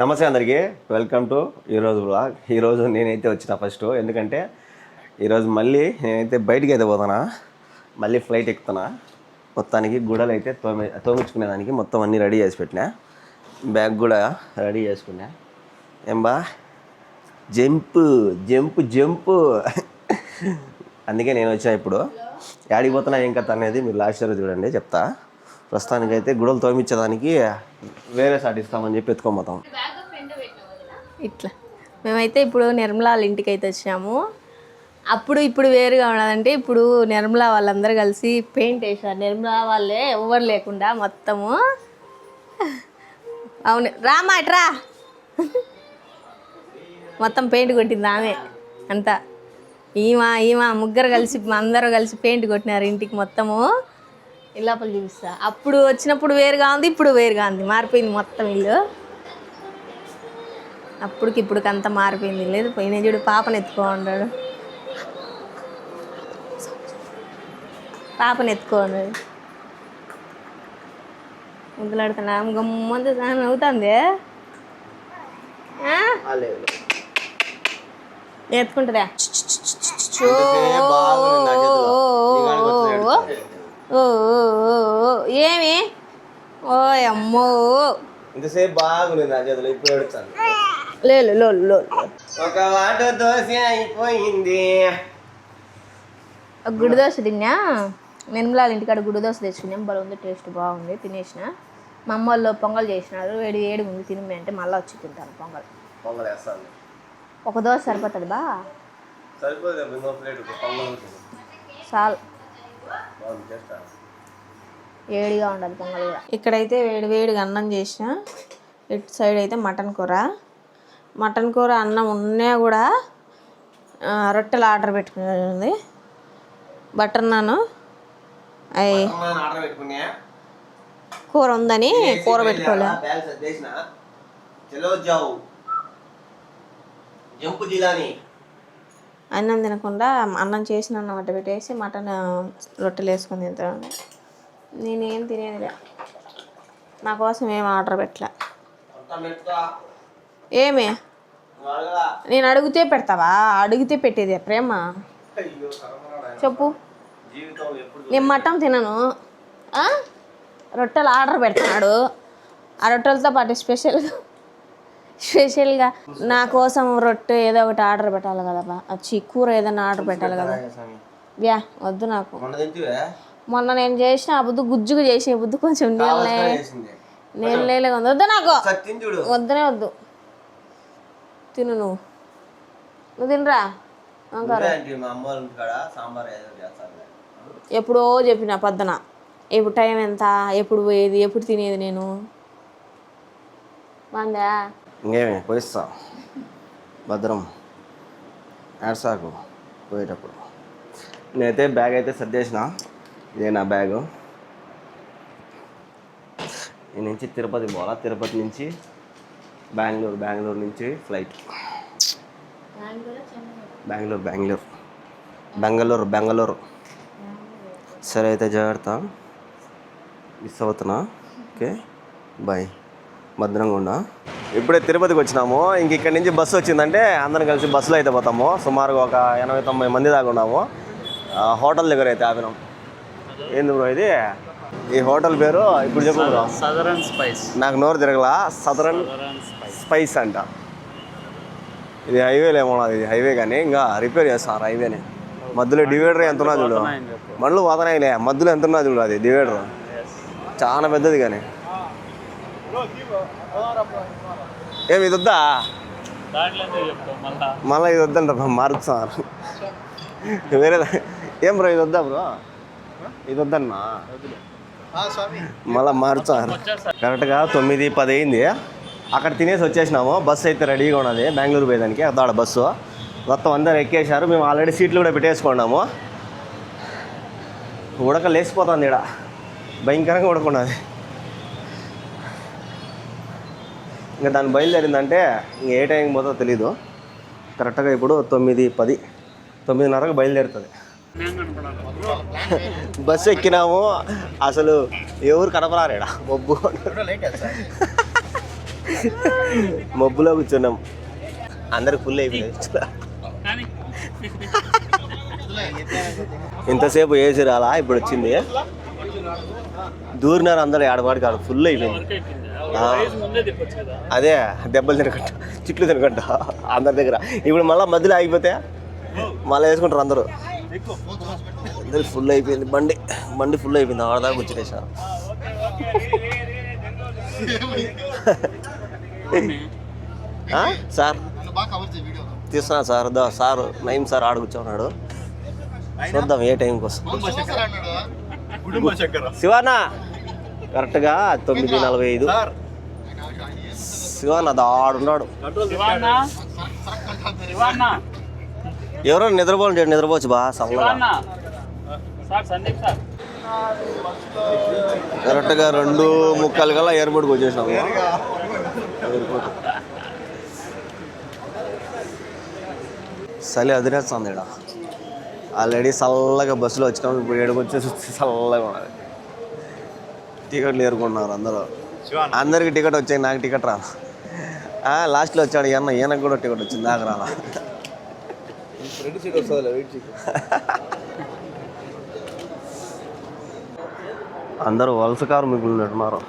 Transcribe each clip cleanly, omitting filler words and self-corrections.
నమస్తే అందరికీ, welcome to ఈరోజు వ్లాగ్. ఈరోజు నేనైతే వచ్చిన ఫస్ట్, ఎందుకంటే ఈరోజు మళ్ళీ నేనైతే బయటికి అయితే పోతానా, మళ్ళీ ఫ్లైట్ ఎక్కుతున్నా. మొత్తానికి గుడలు అయితే తోమించుకునేదానికి మొత్తం అన్నీ రెడీ చేసి పెట్టినా. బ్యాగ్ కూడా రెడీ చేసుకున్నా. ఏం బా జంపు జంపు జంపు అందుకే నేను వచ్చా. ఇప్పుడు యాడికి పోతున్నా ఏం కథ అనేది మీరు లాస్ట్ ఇయర్ చూడండి, చెప్తా. ప్రస్తుతానికైతే గుడలు తోమించేదానికి వేరే సాటి ఇస్తామని చెప్పి ఎత్తుకోబోతాం. ఇట్లా మేమైతే ఇప్పుడు నిర్మలా వాళ్ళ ఇంటికి అయితే వచ్చాము. అప్పుడు ఇప్పుడు వేరుగా ఉన్నదంటే, ఇప్పుడు నిర్మలా వాళ్ళందరూ కలిసి పెయింట్ వేసారు. నిర్మలా వాళ్ళే ఎవరు లేకుండా మొత్తము. అవును రామా ఇట్రా, మొత్తం పెయింట్ కొట్టింది ఆమె అంతా. ఈమె ముగ్గురు కలిసి అందరూ కలిసి పెయింట్ కొట్టినారు ఇంటికి మొత్తము. ఇల్లాపలు చూపిస్తా. అప్పుడు వచ్చినప్పుడు వేరుగా ఉంది, ఇప్పుడు వేరుగా ఉంది, మారిపోయింది మొత్తం ఇల్లు. అప్పటికి ఇప్పటికి అంతా మారిపోయింది. లేదు పోయిన చూడు పాపను ఎత్తుకోన్నాడు, పాపను ఎత్తుకోన్నాడు, ముద్దులాడుతున్నా. గమ్మంత స్నానం అవుతుంది, ఎత్తుకుంటుందా? ఏమి ఓ అమ్మో ఇంతసేపు బాగుంది నా చేతిలో, ఇప్పుడు ఏడుస్తాను. లేదు ఒక వాట దోశ అయిపోయింది. గుడి దోశ తిన్నా. నిర్మలాల ఇంటికాడ గుడి దోశ తెచ్చుకున్నాం, బలం ఉంది, టేస్ట్ బాగుంది, తినేసిన. మా అమ్మ వాళ్ళు పొంగల్ చేసినారు, వేడి ఉంది తినమే అంటే మళ్ళీ వచ్చి తింటాను. పొంగల్ వేస్తాను. ఒక దోశ సరిపోతుంది బా, చాలు, వేడిగా ఉండాలి పొంగల్ కూడా. ఇక్కడైతే వేడిగా అన్నం చేసిన. ఇటు సైడ్ అయితే మటన్ కూర అన్నం ఉన్నా కూడా రొట్టెలు ఆర్డర్ పెట్టుకునేది. బటర్ నాన్ అవి కూర ఉందని కూర పెట్టుకోలే. అన్నం తినకుండా అన్నం చేసిన అన్నం అట్ట పెట్టేసి మటన్ రొట్టెలు వేసుకొని తింటాను. నేనేం తినేదిలే, నా కోసం ఏం ఆర్డర్ పెట్టలే. ఏమి నేను అడిగితే పెడతావా? అడిగితే పెట్టేది ప్రేమ? చెప్పు. నేను మటన్ తినను, రొట్టెలు ఆర్డర్ పెడుతున్నాడు. ఆ రొట్టెలతో పాటు స్పెషల్గా నా కోసం రొట్టె ఏదో ఒకటి ఆర్డర్ పెట్టాలి కదా. కూర ఏదైనా ఆర్డర్ పెట్టాలి కదా. బ్యా వద్దు నాకు. మొన్న నేను చేసిన ఆ బుద్ధు గుజ్జుగా చేసే బుద్ధు కొంచెం నేను లేలే వద్దు నాకు, వద్దనే వద్దు. తిను నువ్వు తినరా. ఎప్పుడో చెప్పిన పొద్దున, ఎప్పుడు టైం ఎంత, ఎప్పుడు పోయేది, ఎప్పుడు తినేది నేను. బాగుందా? ఇంకేమి పోయిస్తా భద్రం ఏడ్సాకు పోయేటప్పుడు. నేనైతే బ్యాగ్ అయితే సర్దేసిన. ఇదే నా బ్యాగు. ఈ నుంచి తిరుపతి పోవాలా, తిరుపతి నుంచి బెంగళూరు నుంచి ఫ్లైట్. బెంగళూరు. సరే అయితే జాగ్రత్త, మిస్ అవుతున్నా. ఓకే బాయ్, భద్రంగా ఉండా. ఇప్పుడే తిరుపతికి వచ్చినాము. ఇంక ఇక్కడి నుంచి బస్సు వచ్చిందంటే అందరం కలిసి బస్సులో అయితే పోతాము. సుమారుగా ఒక 80-90 మంది దాకా ఉన్నాము. హోటల్ దగ్గర అయితే ఆపినాం. ఏంది బ్రో ఇది? ఈ హోటల్ పేరు ఇప్పుడు చెప్పు బ్రో. Southern spice. నాకు నోరు తిరగలా. సదరన్ స్పైస్ అంట. ఇది హైవేలో ఏమో, ఇది హైవే కానీ ఇంకా రిపేర్ చేస్తారు హైవేని. మధ్యలో డివైడర్ ఎంత ఉన్నా చూడు, బండ్లు పోతున్నాయిలే, మధ్యలో ఎంత ఉన్నా చూడు, అది డివైడర్ చాలా పెద్దది. కానీ ఏమి ఇది వద్దా? మళ్ళీ ఇది వద్దంట, మారుస్తున్నారు వేరే. ఏం బ్రో ఇది వద్దా బ్రో? ఇది వద్దన్నా మళ్ళీ మారుతున్నారు. కరెక్ట్గా 9-10 అయింది. అక్కడ తినేసి వచ్చేసినాము. బస్సు అయితే రెడీగా ఉన్నది బెంగళూరు పోయేదానికి. అదాడ బస్సు మొత్తం అందరు ఎక్కేశారు. మేము ఆల్రెడీ సీట్లు కూడా పెట్టేసుకున్నాము. ఉడక లేచిపోతుంది ఇక్కడ, భయంకరంగా ఉడకున్నది. ఇంకా దాన్ని బయలుదేరిందంటే ఇంక ఏ టైంకి పోతుందో తెలీదు. కరెక్ట్గా ఇప్పుడు 9:10, 9:30కు బయలుదేరుతుంది. బస్సు ఎక్కినాము, అసలు ఎవరు కనపరారేడా బొబ్బు. మబ్బులో కూర్చున్నాం. అందరికి ఫుల్ అయిపోయింది. ఇంతసేపు ఏసీ రాలా, ఇప్పుడు వచ్చింది. దూరినారు అందరు ఆడవాడికి, ఆడ ఫుల్ అయిపోయింది. అదే దెబ్బలు తినకంట, చిట్లు తినకంట అందరి దగ్గర. ఇప్పుడు మళ్ళీ మధ్యలో ఆగిపోతే మళ్ళీ వేసుకుంటారు అందరూ. అందరు ఫుల్ అయిపోయింది. బండి ఫుల్ అయిపోయింది. ఆడదాకా వచ్చిన సార్ తీస్తున్నా సార్. సార్ నయం సార్ ఆడ కూర్చోన్నాడు. చూద్దాం ఏ టైంకి వస్తుంది. శివానా కరెక్ట్గా 9:45. శివానా ఆడున్నాడు. ఎవరో నిద్రపోవచ్చు బా సల్లగా. కరెక్ట్గా 2:30 కల్లా ఎయిర్పోర్ట్కి వచ్చేసినాము. ఎయిర్పోర్ట్ చలి అదిరేస్తుంది ఇక్కడ. ఆల్రెడీ చల్లగా బస్సులో వచ్చినాము. ఇప్పుడు ఏడుకు వచ్చేసి చల్లగా ఉన్నది. టికెట్లు ఏరుకుంటున్నారు అందరూ. అందరికి టికెట్ వచ్చాయి, నాకు టికెట్ రాదు. లాస్ట్లో వచ్చాడు ఈయనకు కూడా టికెట్ వచ్చింది, నాకు రాలా. అందరూ వలస కార్మికులు ఉన్నారు.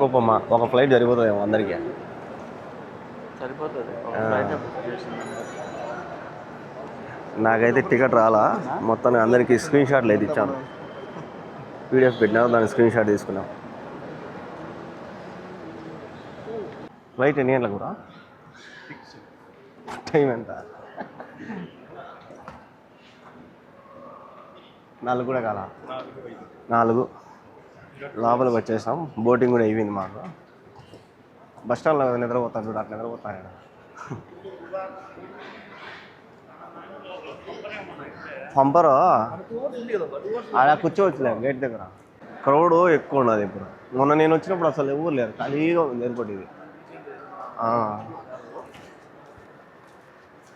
కుప్పమా ఒక ఫ్లైట్ సరిపోతుందేమో అందరికీ. నాకైతే టికెట్ రాలా. మొత్తం అందరికీ స్క్రీన్ షాట్లు అయితే ఇచ్చాను. పీడిఎఫ్ పెట్టినా, దాన్ని స్క్రీన్ షాట్ తీసుకున్నాం. ఫ్లైట్ ఎన్ని గంటలకు కూడా? టైం ఎంత? 4 కూడా కాల. 4 లోపలికి వచ్చేసాం. బోటింగ్ కూడా అయిపోయింది మాకు. బస్ స్టాండ్లో నిద్రపోతాను చూడు, అట్లా నిద్రపోతాను. పంపరు ఆడ కూర్చోవచ్చులే గేట్ దగ్గర. క్రౌడ్ ఎక్కువ ఉన్నది ఇప్పుడు. మొన్న నేను వచ్చినప్పుడు అసలు ఎవరు లేరు, ఖాళీగా ఉంది ఎయిర్పోర్ట్. ఇది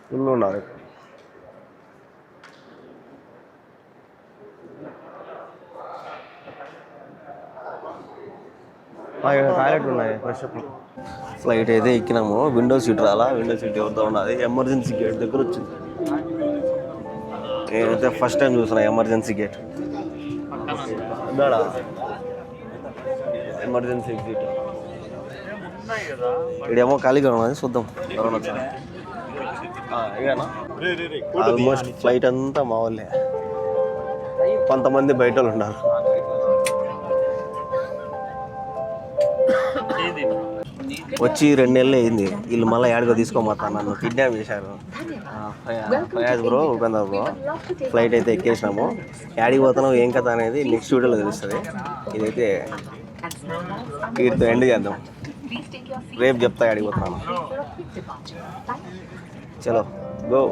ఫుల్ ఉన్నారు. టాయిలెట్ ఉన్నాయి, ఫ్రెష్ అప్. ఫ్లైట్ అయితే ఎక్కినాము. విండో సీట్ రాలా. విండో సీట్ ఎవరితో ఉన్నది. ఎమర్జెన్సీ గేట్ దగ్గర వచ్చింది. నేనైతే ఫస్ట్ టైం చూసిన ఎమర్జెన్సీ గేట్. ఎమర్జెన్సీ గేట్ ఇక్కడేమో ఖాళీగా ఉన్నది. చూద్దాం ఎవరైనా వచ్చారా. ఆల్మోస్ట్ ఫ్లైట్ అంతా మా వాళ్ళే. కొంతమంది బయట వాళ్ళు ఉన్నారు. వచ్చి 2 నెలలు అయింది. వీళ్ళు మళ్ళీ ఏడుగో తీసుకోమతా నన్ను కిడ్నాప్ చేశారు. Fayaz bro, Upender bro. Flight అయితే ఎక్కేసినాము. యాడికి పోతున్నాం ఏం కథ అనేది నెక్స్ట్ వీడియోలో తెలుస్తుంది. ఇదైతే వీటితో ఎండ్ చేద్దాం. రేపు చెప్తా యాడికి పోతున్నాను. చలో గో.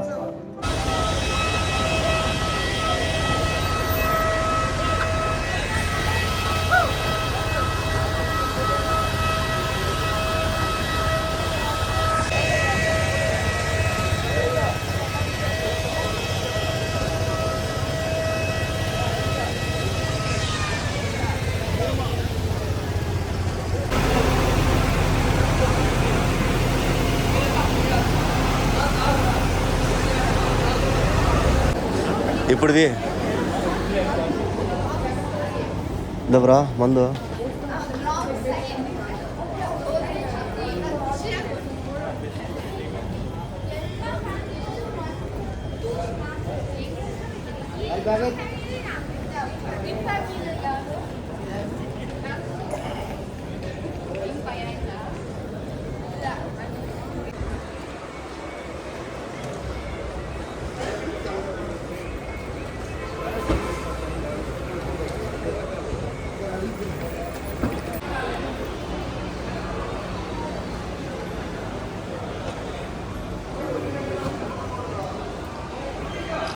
ఇప్పుడుది దబ్రా మందు.